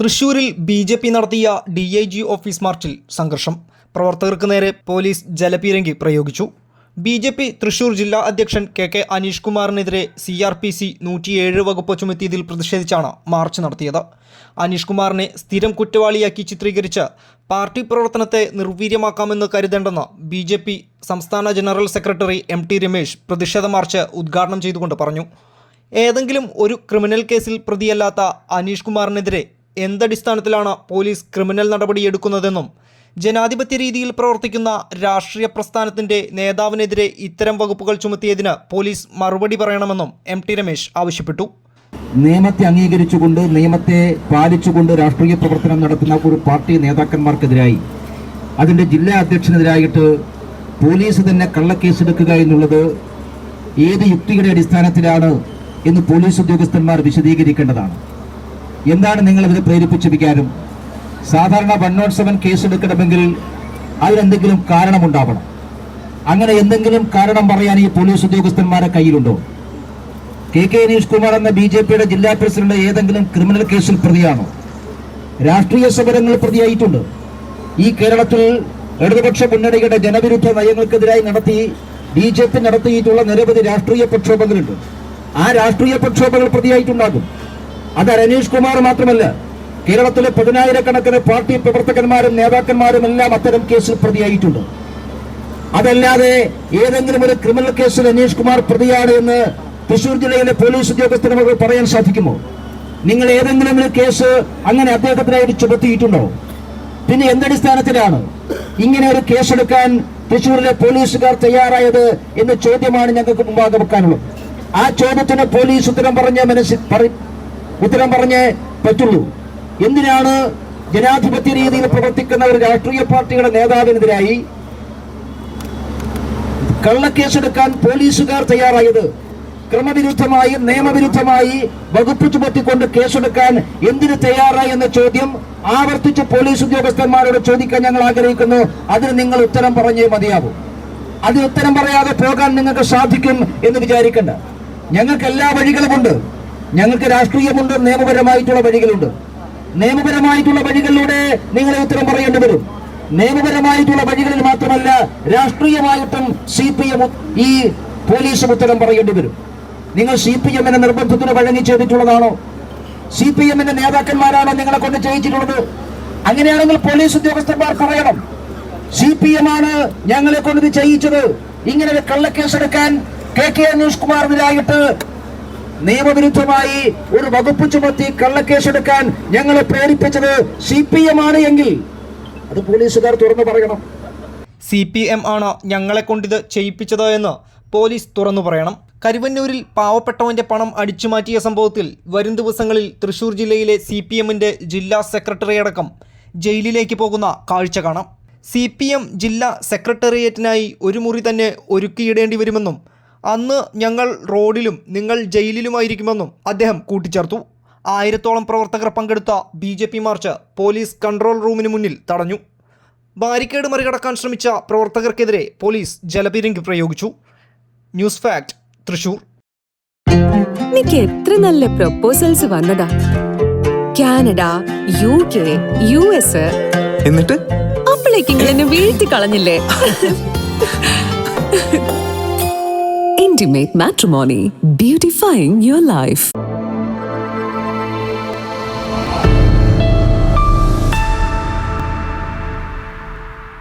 തൃശൂരിൽ BJP നടത്തിയ DIG office മാർച്ചിൽ സംഘർഷം. പ്രവർത്തകർക്ക് നേരെ പോലീസ് ജലപീരങ്കി പ്രയോഗിച്ചു. BJP തൃശൂർ ജില്ലാ അധ്യക്ഷൻ KK അനീഷ് കുമാറിനെതിരെ CRPC 107 വകുപ്പ് ചുമത്തിയതിൽ പ്രതിഷേധിച്ചാണ് മാർച്ച് നടത്തിയത്. അനീഷ് കുമാറിനെ സ്ഥിരം കുറ്റവാളിയാക്കി ചിത്രീകരിച്ച് പാർട്ടി പ്രവർത്തനത്തെ നിർവീര്യമാക്കാമെന്ന് കരുതേണ്ടെന്ന് BJP സംസ്ഥാന ജനറൽ സെക്രട്ടറി MT രമേശ് പ്രതിഷേധ മാർച്ച് ഉദ്ഘാടനം ചെയ്തുകൊണ്ട് പറഞ്ഞു. ഏതെങ്കിലും ഒരു ക്രിമിനൽ കേസിൽ പ്രതിയല്ലാത്ത അനീഷ് കുമാറിനെതിരെ എന്തടിസ്ഥാനത്തിലാണ് പോലീസ് ക്രിമിനൽ നടപടിയെടുക്കുന്നതെന്നും ജനാധിപത്യ രീതിയിൽ പ്രവർത്തിക്കുന്ന രാഷ്ട്രീയ പ്രസ്ഥാനത്തിൻ്റെ നേതാവിനെതിരെ ഇത്തരം വകുപ്പുകൾ ചുമത്തിയതിന് പോലീസ് മറുപടി പറയണമെന്നും MT രമേശ് ആവശ്യപ്പെട്ടു. നിയമത്തെ അംഗീകരിച്ചുകൊണ്ട് നിയമത്തെ പാലിച്ചുകൊണ്ട് രാഷ്ട്രീയ പ്രവർത്തനം നടത്തുന്ന ഒരു പാർട്ടി നേതാക്കന്മാർക്കെതിരായി അതിൻ്റെ ജില്ലാ അധ്യക്ഷനെതിരായിട്ട് പോലീസ് തന്നെ കള്ളക്കേസെടുക്കുക എന്നുള്ളത് ഏത് യുക്തിയുടെ അടിസ്ഥാനത്തിലാണ് എന്ന് പോലീസ് ഉദ്യോഗസ്ഥന്മാർ വിശദീകരിക്കേണ്ടതാണ്. എന്താണ് നിങ്ങളിതിനെ പ്രേരിപ്പിച്ച വികാരം? സാധാരണ 107 കേസെടുക്കണമെങ്കിൽ അതിനെന്തെങ്കിലും കാരണമുണ്ടാവണം. അങ്ങനെ എന്തെങ്കിലും കാരണം പറയാൻ ഈ പോലീസ് ഉദ്യോഗസ്ഥന്മാരെ കയ്യിലുണ്ടോ? KK അനീഷ് കുമാർ എന്ന BJPയുടെ ജില്ലാ പ്രസിഡന്റ് ഏതെങ്കിലും ക്രിമിനൽ കേസിൽ പ്രതിയാണോ? രാഷ്ട്രീയ സമരങ്ങൾ പ്രതിയായിട്ടുണ്ട്. ഈ കേരളത്തിൽ ഇടതുപക്ഷ മുന്നണിയുടെ ജനവിരുദ്ധ നയങ്ങൾക്കെതിരായി BJP നടത്തിയിട്ടുള്ള നിരവധി രാഷ്ട്രീയ പ്രക്ഷോഭങ്ങളുണ്ട്. ആ രാഷ്ട്രീയ പ്രക്ഷോഭങ്ങൾ പ്രതിയായിട്ടുണ്ടാകും. അത് അനീഷ് കുമാർ മാത്രമല്ല, കേരളത്തിലെ 10,000-കണക്കിന് പാർട്ടി പ്രവർത്തകന്മാരും നേതാക്കന്മാരും എല്ലാം അത്തരം കേസിൽ പ്രതിയായിട്ടുണ്ട്. അതല്ലാതെ ഏതെങ്കിലും ഒരു ക്രിമിനൽ കേസിൽ അനീഷ് കുമാർ പ്രതിയാണ് എന്ന് തൃശൂർ ജില്ലയിലെ പോലീസ് ഉദ്യോഗസ്ഥന് നമുക്ക് പറയാൻ സാധിക്കുമോ? നിങ്ങൾ ഏതെങ്കിലും ഒരു കേസ് അങ്ങനെ അദ്ദേഹത്തിനായിട്ട് ചുമത്തിയിട്ടുണ്ടോ? പിന്നെ എന്തടിസ്ഥാനത്തിലാണ് ഇങ്ങനെ ഒരു കേസെടുക്കാൻ തൃശൂരിലെ പോലീസുകാർ തയ്യാറായത് എന്ന ചോദ്യമാണ് ഞങ്ങൾക്ക് മുമ്പാകെ വെക്കാനുള്ളത്. ആ ചോദ്യത്തിന് പോലീസ് ഉത്തരം പറഞ്ഞേ പറ്റുള്ളൂ. എന്തിനാണ് ജനാധിപത്യ രീതിയിൽ പ്രവർത്തിക്കുന്ന ഒരു രാഷ്ട്രീയ പാർട്ടിയുടെ നേതാവിനെതിരായി കള്ളക്കേസെടുക്കാൻ പോലീസുകാർ തയ്യാറായത്? ക്രമവിരുദ്ധമായി നിയമവിരുദ്ധമായി വകുപ്പ് ചുമത്തിക്കൊണ്ട് കേസെടുക്കാൻ എന്തിനു തയ്യാറായി എന്ന ചോദ്യം ആവർത്തിച്ച് പോലീസ് ഉദ്യോഗസ്ഥന്മാരോട് ചോദിക്കാൻ ഞങ്ങൾ ആഗ്രഹിക്കുന്നു. അതിന് നിങ്ങൾ ഉത്തരം പറഞ്ഞേ മതിയാവും. അതിന് ഉത്തരം പറയാതെ പോകാൻ നിങ്ങൾക്ക് സാധിക്കും എന്ന് വിചാരിക്കണ്ട. ഞങ്ങൾക്ക് എല്ലാ വഴികളുമുണ്ട്. ഞങ്ങൾക്ക് രാഷ്ട്രീയമുണ്ട്, നിയമപരമായിട്ടുള്ള വഴികളുണ്ട്. നിയമപരമായിട്ടുള്ള വഴികളിലൂടെ നിങ്ങളെ ഉത്തരം പറയേണ്ടി വരും. നിയമപരമായിട്ടുള്ള വഴികളിൽ മാത്രമല്ല, രാഷ്ട്രീയമായിട്ടും CPM ഈ പോലീസും ഉത്തരം പറയേണ്ടി വരും. നിങ്ങൾ CPM-ന്റെ നിർബന്ധത്തിന് വഴങ്ങി ചെയ്തിട്ടുള്ളതാണോ? CPM-ന്റെ നേതാക്കന്മാരാണോ നിങ്ങളെ കൊണ്ട് ചെയ്യിച്ചിട്ടുള്ളത്? അങ്ങനെയാണെങ്കിൽ പോലീസ് ഉദ്യോഗസ്ഥന്മാർ പറയണം, CPM ആണ് ഞങ്ങളെ കൊണ്ട് ഇത് ചെയ്യിച്ചത്. ഇങ്ങനെ ഒരു കള്ളക്കേസെടുക്കാൻ KK അനീഷ് കുമാറിനെതിരായിട്ട് നിയമവിരുദ്ധമായി ഒരു വകുപ്പ് ചുമത്തി കള്ളക്കേസെടുക്കാൻ ഞങ്ങളെ പ്രേരിപ്പിച്ചത് CPM ആണ് എങ്കിൽ അത് പോലീസുകാർ തുറന്നു പറയണം. CPM ആണ് ഞങ്ങളെ കൊണ്ടിത് ചെയ്യിപ്പിച്ചത് എന്ന് പോലീസ് തുറന്നു പറയണം. കരുവന്നൂരിൽ പാവപ്പെട്ടവന്റെ പണം അടിച്ചുമാറ്റിയ സംഭവത്തിൽ വരും ദിവസങ്ങളിൽ തൃശൂർ ജില്ലയിലെ CPM-ന്റെ ജില്ലാ സെക്രട്ടറി അടക്കം ജയിലിലേക്ക് പോകുന്ന കാഴ്ച കാണാം. CPM ജില്ലാ സെക്രട്ടേറിയറ്റിനായി ഒരു മുറി തന്നെ ഒരുക്കിയിടേണ്ടി വരുമെന്നും അന്ന് ഞങ്ങൾ റോഡിലും നിങ്ങൾ ജയിലിലുമായിരിക്കുമെന്നും അദ്ദേഹം കൂട്ടിച്ചേർത്തു. 1000-ഓളം പ്രവർത്തകർ പങ്കെടുത്ത BJP മാർച്ച് പോലീസ് കൺട്രോൾ റൂമിന് മുന്നിൽ തടഞ്ഞു. ബാരിക്കേഡ് മറികടക്കാൻ ശ്രമിച്ച പ്രവർത്തകർക്കെതിരെ പോലീസ് ജലപീരങ്കി പ്രയോഗിച്ചു. News fact, Thrissur. എനിക്ക് എത്ര നല്ല പ്രപ്പോസൽസ് വന്നതാ. Canada, UK, US. എന്നിട്ട് അപ്പോഴേക്കും എന്നെ വീഴ്ത്തി കളഞ്ഞില്ലേ? Intimate Matrimony, beautifying your life.